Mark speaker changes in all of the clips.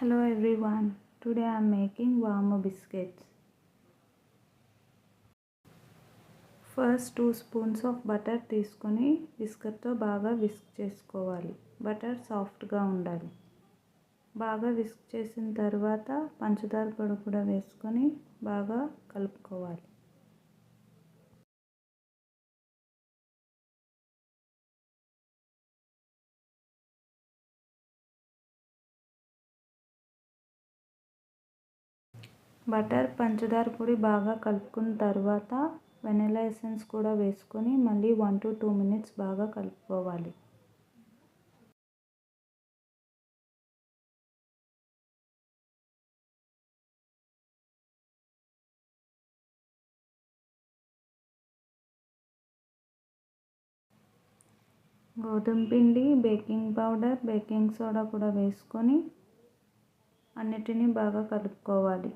Speaker 1: Hello everyone. Today I am making warm biscuits. First 2 spoons of butter తీసుకొని విస్కర్తో బాగా whisk చేసుకోవాలి. Butter సాఫ్ట్గా ఉండాలి. బాగా విస్క్ చేసిన తర్వాత పంచదార పొడి కూడా వేసుకొని బాగా కలుపుకోవాలి. బటర్ పంచదార పొడి బాగా కలుపుకున్న తర్వాత వెనిలా ఎసెన్స్ కూడా వేసుకొని మళ్ళీ 1 to 2 minutes బాగా కలుపుకోవాలి. గోధుమ పిండి, బేకింగ్ పౌడర్, బేకింగ్ సోడా కూడా వేసుకొని అన్నిటినీ బాగా కలుపుకోవాలి.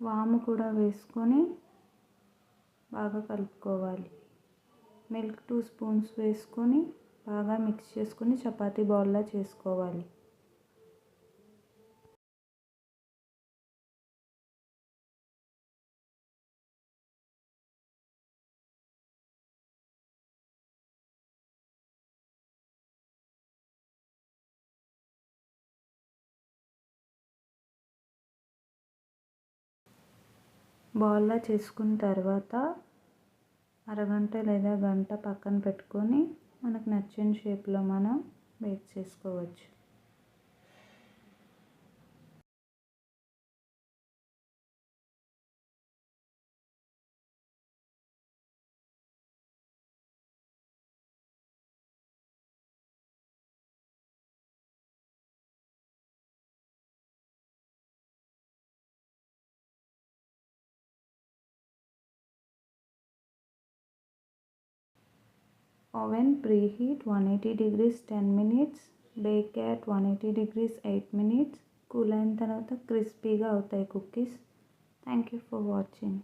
Speaker 1: వాము కూడా వేసుకొని బాగా కలుపుకోవాలి. మిల్క్ 2 స్పూన్స్ వేసుకొని బాగా మిక్స్ చేసుకొని చపాతీ బౌల్లా చేసుకోవాలి. బాల్లా చేసుకున్న తర్వాత అరగంట లేదా గంట పక్కన పెట్టుకొని మనకు నచ్చిన షేప్లో మనం బేక్ చేసుకోవచ్చు. Oven preheat 180 degrees 10 minutes. Bake at 180 degrees 8 minutes. Cool అయిన తర్వాత క్రిస్పీగా అవుతాయి cookies. Thank you for watching.